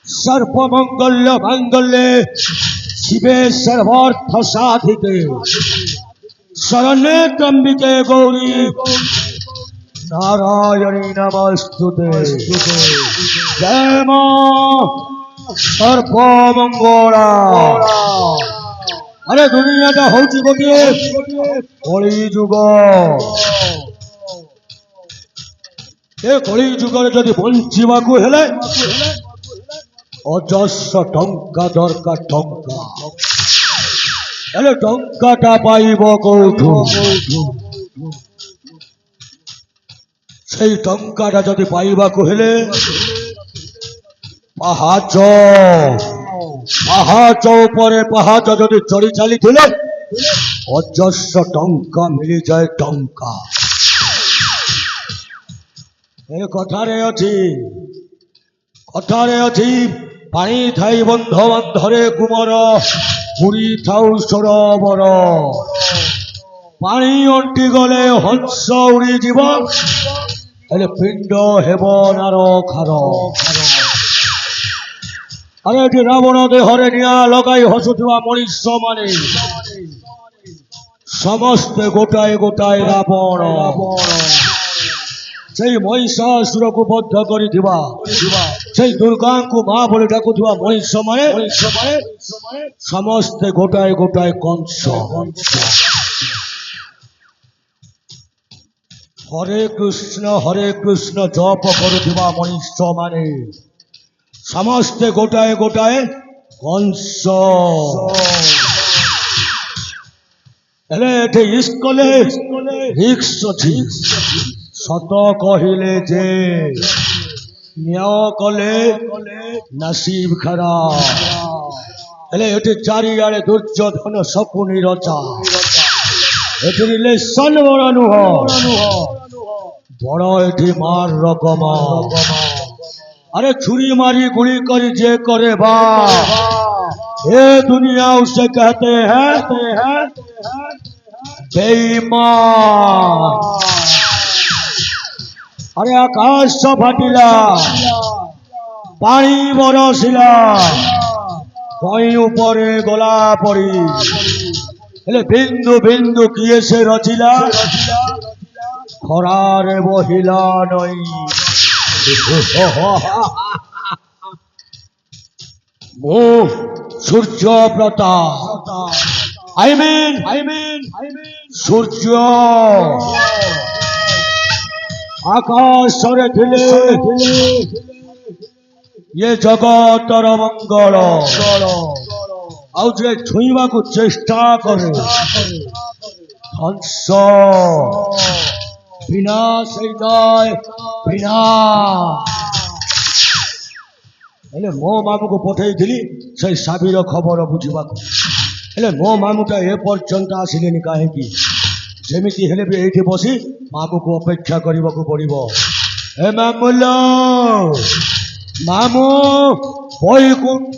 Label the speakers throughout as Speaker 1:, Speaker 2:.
Speaker 1: सर्वमंगल्य मांगल्ये शिवे सर्वार्थ साधिके शरण्ये त्र्यंबिके गौरी नारायणी नमस्तुते। जय मां सर्वमंगला। अरे दुनिया हूँ गोटे कली जुग। ए कली जुगर जदि बंचवाकू हेले अजस्र टंका दरकार टंका। हेले टंकाटा पाइब कोठू? सेई टंकाटा जदि पाइबाकू हेले पाहाच पाहाच उपरे पाहाच जदि चढ़ी चली अजस्र टंका मिली जाए टंका। ए कथारे अच्छी पानी थाई बंध बंधरे कुमर पुरी थाउ सरोवर पानी अंटी गले हंस उड़ी जीव हेले पिंड हेब नार खार। अरे ये रावण देहरे निया लगाई हसुवा मनीष माने समस्ते गोटाए गोटाए रावण से महिषासुर को बद्ध कर दुर्गा को माँ बोले डाकुवा मनीष माने समस्ते गोटाए गोटाए कंस। हरे कृष्ण जप करुवा मनीष माने समस्ते गोटाए गोटाए कंस। इस्कले सत कहले जे न्याय कले नसीब खराब। चारिआड़े दुर्योधन शकुनी रचा रिलेशन बड़ा नुह बड़ एटी मार रकम। अरे छुरी मारी गुली कर जे करे बा ये दुनिया उसे कहते हैं बेईमान। अरे आकाश फाटिला पानी बरसिला कई उपरे गला पड़ी हेले बिंदु बिंदु किए से रचिला खरारे बहिला नई। सूर्य प्रताप I mean सूर्य आकाश ये जगतर मंगल आउे छुईवा को चेष्टा करे हंस विनाश हेले मो मामू को पठे से साबिर खबर बुझा मो मामूटा ए पर्यंत आसिले कहीं जमीती हेले भी ये बसी मामू को अपेक्षा करने को पड़ो। ए मामूल मामू वैकुंठ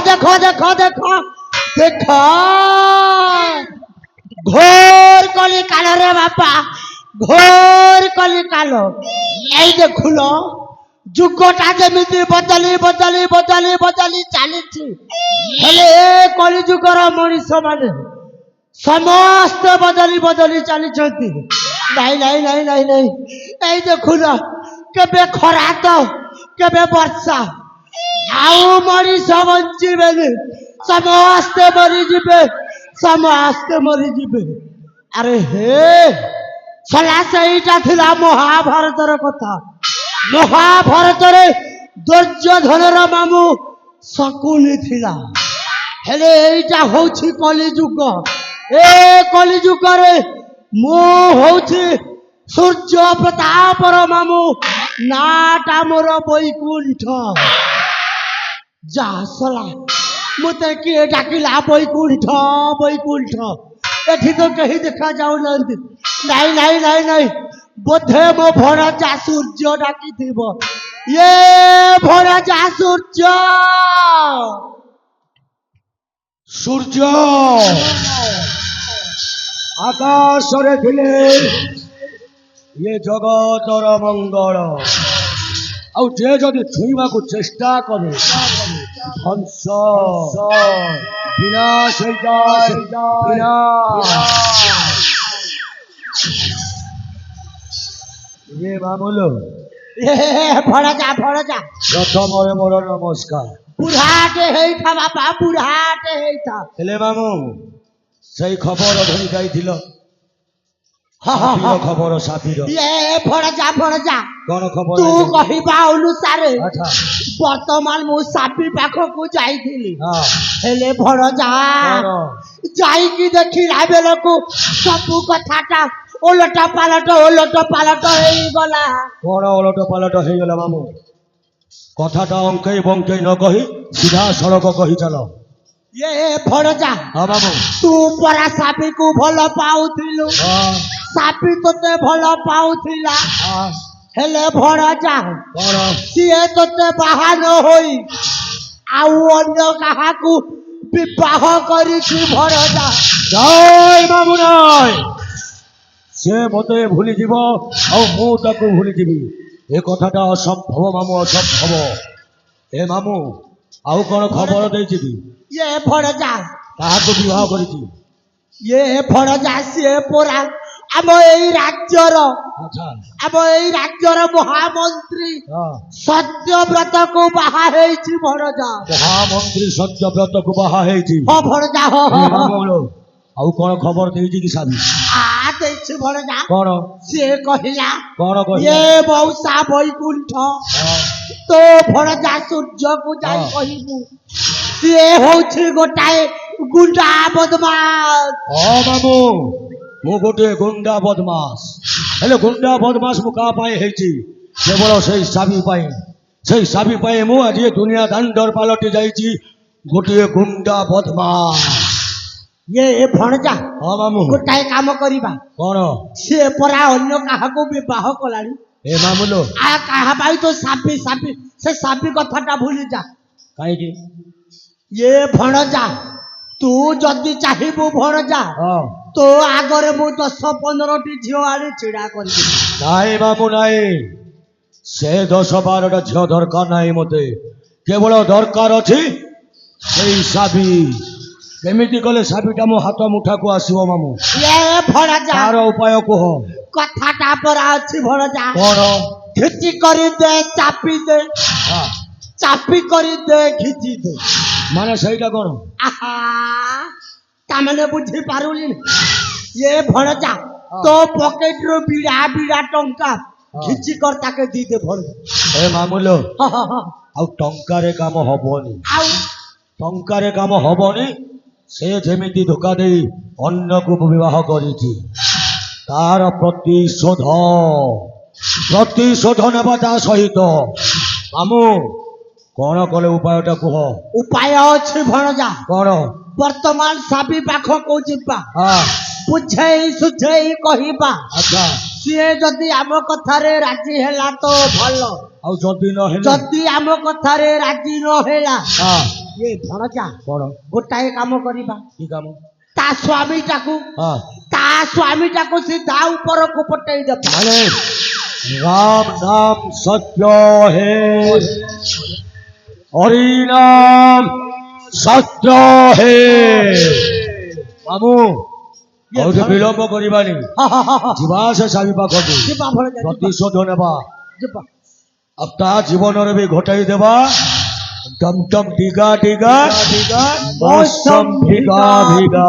Speaker 2: দেখো দেখো দেখো দেখো ঘোর কলি কালো রে বাপা, ঘোর কলি কালো। এই দেখুন যুগটা যেମିତି ବଦଳି ବଦଳି ବଦଳି ବଦଳି ଚାଲିଛି, ହେଲେ ଏ କଳି ଯୁଗର ମଣିଷ ମାନେ ସମସ୍ତେ ବଦଳି ବଦଳି ଚାଲିଛନ୍ତି। ନାଇଁ ନାଇଁ ନାଇଁ ନାଇଁ ନାଇଁ, এই ଦେଖୁନ କେବେ ଖରା ତ କେବେ ବର୍ଷା, ଆଉ ମଣିଷ ବଞ୍ଚିବେନି, ସମସ୍ତେ ମରିଯିବେ, ସମସ୍ତେ ମରିଯିବେ। ଆରେ ହେ ସଲା, ସେଇଟା ଥିଲା ମହାଭାରତର କଥା। ମହାଭାରତରେ ଦୁର୍ଯ୍ୟୋଧନର ମାମୁଁ ଶକୁନି ଥିଲା, ହେଲେ ଏଇଟା ହଉଛି କଳିଯୁଗ। ଏ କଳିଯୁଗରେ ମୁଁ ହଉଛି ସୂର୍ଯ୍ୟ ପ୍ରତାପର ମାମୁଁ, ନାଟା ମୋର ବୈକୁଣ୍ଠ। ଯା ସଲା, ମତେ କିଏ ଡାକିଲା ବୈକୁଣ୍ଠ ବୈକୁଣ୍ଠ? ଏଠି ତ କେହି ଦେଖା ଯାଉନାହାନ୍ତି। ନାଇଁ ନାଇଁ ନାଇଁ ନାଇଁ, ବୋଧେ ମୋ ଭଣଜା ସୂର୍ଯ୍ୟ ଡାକିଥିବ। ଇଏ ଭଣଜା ସୂର୍ଯ୍ୟ।
Speaker 1: ସୂର୍ଯ୍ୟ ଆକାଶରେ ଥିଲେ ଇଏ ଜଗତର ମଙ୍ଗଳ, ଆଉ ଯେ ଯଦି ଛୁଇଁବାକୁ ଚେଷ୍ଟା କରେ ଧ୍ୱଂସ ବିନାଶ ହେଇଯାଏ, ବିନାଶ। ଇଏ ମାମୁଲ
Speaker 2: ଏ ଭଣଜା ଭଣଜା,
Speaker 1: ପ୍ରଥମରେ ମୋର ନମସ୍କାର।
Speaker 2: ବୁଢାଟେ ହେଇଥା ବାପା, ବୁଢାଟେ ହେଇଥା।
Speaker 1: ହେଲେ ମାମୁଁ ସେଇ ଖବର ଧରି ଯାଇଥିଲ,
Speaker 2: ହଁ ହଁ
Speaker 1: ସାପିର
Speaker 2: ହଁ,
Speaker 1: ଖବର, ସାପିର
Speaker 2: ଏ ଭଣଜା ଭଣଜା,
Speaker 1: କଣ ଖବର?
Speaker 2: ତୁ କହିବା ଅନୁସାରେ
Speaker 1: ଆଚ୍ଛା,
Speaker 2: ବର୍ତ୍ତମାନ ମୁଁ ସାପି ପାଖକୁ ଯାଇଥିଲି,
Speaker 1: ହଁ
Speaker 2: ହେଲେ ଭଣଜା
Speaker 1: କଣ?
Speaker 2: ଯାଇକି ଦେଖିଲା ବେଳକୁ ସବୁ କଥାଟା ଓଲଟ ପାଲଟ ହେଇଗଲା।
Speaker 1: କଣ ଓଲଟ ପାଲଟ ହେଇଗଲା ମାମୁଁ? କଥାଟା ଅଙ୍କେଇ ବଙ୍କେଇ ନ କହି ସିଧା ସଳଖ କହି ଚାଲ।
Speaker 2: ଏ ଭଣଜା,
Speaker 1: ହଁ ମାମୁଁ।
Speaker 2: ତୁ ପରା ସାପିକୁ ଭଲ ପାଉଥିଲୁ,
Speaker 1: ହଁ
Speaker 2: ସାପି ତୋତେ ଭଲ ପାଉଥିଲା,
Speaker 1: ହଁ,
Speaker 2: ହେଲେ ଭଣଜା
Speaker 1: କଣ?
Speaker 2: ସିଏ ତୋତେ ବାହା ନ ହୋଇ ଆଉ ଅନ୍ୟ କାହାକୁ ବିବାହ କରିଛି ଭଣଜା।
Speaker 1: ଜୟ ମାମୁଁ ଜୟ। ସେ ମତେ ଭୁଲିଯିବ ଆଉ ମୁଁ ତାକୁ ଭୁଲିଯିବି, ଏ କଥାଟା ଅସମ୍ଭବ ମାମୁଁ, ଅସମ୍ଭବ। ଏ ମାମୁଁ ଆଉ କଣ ଖବର ଦେଇଛି କି?
Speaker 2: ଇଏ ଭଣଜା
Speaker 1: କାହାକୁ ବିବାହ କରିଛି?
Speaker 2: ଇଏ ଭଣଜା ସିଏ ପରା ଆମ ଏଇ ରାଜ୍ୟର
Speaker 1: ଆଚ୍ଛା,
Speaker 2: ମହାମନ୍ତ୍ରୀ
Speaker 1: ହଁ,
Speaker 2: ସତ୍ୟବ୍ରତକୁ ବାହା ହେଇଛି ଭଣଜା।
Speaker 1: ମହାମନ୍ତ୍ରୀ ସତ୍ୟବ୍ରତକୁ ବାହା ହେଇଛି।
Speaker 2: ହଁ ଭଣଜା,
Speaker 1: ଏ ମାମୁଁ ଆଉ କଣ ଖବର ଦେଇଛି କି ସାବି?
Speaker 2: ଦେଇଛି ଭଣଜା।
Speaker 1: କଣ?
Speaker 2: ସିଏ କହିଲା,
Speaker 1: କଣ କହିଲା?
Speaker 2: ଏ ମଉସା ବୈକୁଣ୍ଠ,
Speaker 1: ହଁ,
Speaker 2: ତୋ ଭଣଜା ସୂର୍ଯ୍ୟକୁ ଯାଇ
Speaker 1: ହଁ।
Speaker 2: କହିବୁ ସିଏ ହଉଛି ଗୋଟାଏ ଗୁଣ୍ଡା ବଦମାସ।
Speaker 1: ହଁ ମାମୁଁ, ମୁଁ ଗୋଟିଏ ଗୁଣ୍ଡା ବଦମାସ, ହେଲେ ଗୁଣ୍ଡା ବଦମାସ ମୁଁ କାହା ପାଇଁ ହେଇଛି? କେବଳ ସେଇ ସାବି ପାଇଁ। ସେଇ ସାବି ପାଇଁ ମୁଁ ଆଜି ଦୁନିଆ ଦାଣ୍ଡର ପାଲଟି ଯାଇଛି ଗୋଟିଏ ଗୁଣ୍ଡା ବଦମାସ।
Speaker 2: ଏ ଭଣଜା,
Speaker 1: ହଁ ମାମୁଁ।
Speaker 2: ଗୋଟାଏ କାମ କରିବା।
Speaker 1: କଣ?
Speaker 2: ସିଏ ପରା ଅନ୍ୟ କାହାକୁ ବିବାହ କଲାଣି,
Speaker 1: ଏ ମାମୁଲୋ
Speaker 2: ଆ କାହା ପାଇଁ ତ ସାବି ସାବି ସେ ସାବି କଥାଟା ଭୁଲି ଯା
Speaker 1: କାହିଁକି
Speaker 2: ଏ ଭଣଜା ତୁ ଯଦି ଚାହିଁବୁ ଭଣଜା
Speaker 1: ହଁ
Speaker 2: ତୋ ଆଗରେ ମୁଁ 10-15ଟି ଝିଅ ଆଣି ଛିଡା କରିଦେବି
Speaker 1: ନାଇଁ ମାମୁ ନାଇଁ ସେ 10-12ଟା ଝିଅ ଦରକାର ନାହିଁ ମତେ କେବଳ ଦରକାର ଅଛି ସେଇ ସାବି କେମିତି କଲେ ସାବିଟା ମୋ ହାତ ମୁଠାକୁ ଆସିବ ମାମୁ
Speaker 2: ଏ ଭଣଜା
Speaker 1: ତାର ଉପାୟ କୁହ
Speaker 2: କଥାଟା ପରା ଅଛି ଭଣଜା
Speaker 1: କଣ
Speaker 2: ଖିଚି କରିଦେ ଚାପି ଦେ
Speaker 1: ହଁ,
Speaker 2: ଚାପି କରିଦେ ଖିଚି ଦେ
Speaker 1: ମାନେ ସେଇଟା କଣ
Speaker 2: ଆହା ତାମାନେ ବୁଝି ପାରୁନି ଏ ଭଣଜା
Speaker 1: ହଁ।
Speaker 2: ତୋ ପକେଟରୁ ବିଡ଼ା ବିଡ଼ା ଟଙ୍କା
Speaker 1: ହଁ।
Speaker 2: ଖିଚି କର ତାକେ ଦେଇଦେ ଭଣଜା
Speaker 1: ଏ ମାମୁଲୋ
Speaker 2: ହଁ, ହଁ, ହଁ।
Speaker 1: ଆଉ ଟଙ୍କାରେ କାମ ହବନି
Speaker 2: ଆଉ
Speaker 1: ଟଙ୍କାରେ କାମ ହବନି ସେ ଯେମିତି ଧୋକା ଦେଇ ଅନ୍ୟକୁ ବିବାହ କରିଛି ତାର ପ୍ରତିଶୋଧ ନେବା ତା ସହିତ ମାମୁ କଣ କଲେ ଉପାୟଟା କୁହ
Speaker 2: ଉପାୟ ଅଛି ଭଣଜା
Speaker 1: କଣ
Speaker 2: ବର୍ତ୍ତମାନ ସାବି ପାଖକୁ ଯିବା
Speaker 1: ହଁ
Speaker 2: ବୁଝେଇ ସୁଝେଇ କହିବା
Speaker 1: ଆଚ୍ଛା
Speaker 2: ସିଏ ଯଦି ଆମ କଥାରେ ରାଜି ହେଲା ତ ଭଲ
Speaker 1: ଆଉ ଯଦି ନହେଲେ
Speaker 2: ଯଦି ଆମ କଥାରେ ରାଜି ନ ହେଲା
Speaker 1: ହଁ
Speaker 2: ଏ ଭଣଜା
Speaker 1: କଣ
Speaker 2: ଗୋଟାଏ କାମ କରିବା
Speaker 1: କି କାମ
Speaker 2: ତା
Speaker 1: ହଁ
Speaker 2: ସ୍ୱାମୀଟାକୁ ସିଧା ଉପରକୁ ପଟେଇ ଦେବା
Speaker 1: ମାନେ राम नाम सत्य है हरि नाम सत्य है मामू ଆଉ ବିଳମ୍ବ କରିବାନି ଯିବା ସେ ସାବି ପାଖକୁ
Speaker 2: ଯିବା ଭଣଜା ଯିବା,
Speaker 1: ପ୍ରତିଶୋଧ ନେବା
Speaker 2: ଯିବା
Speaker 1: ଆଉ ତା ଜୀବନରେ ବି ଘଟାଇ ଦେବା ଟମ୍ ଟମ୍ ଟିଗା ଟିଗା ମୌସମ ଭିଗା ଭିଗା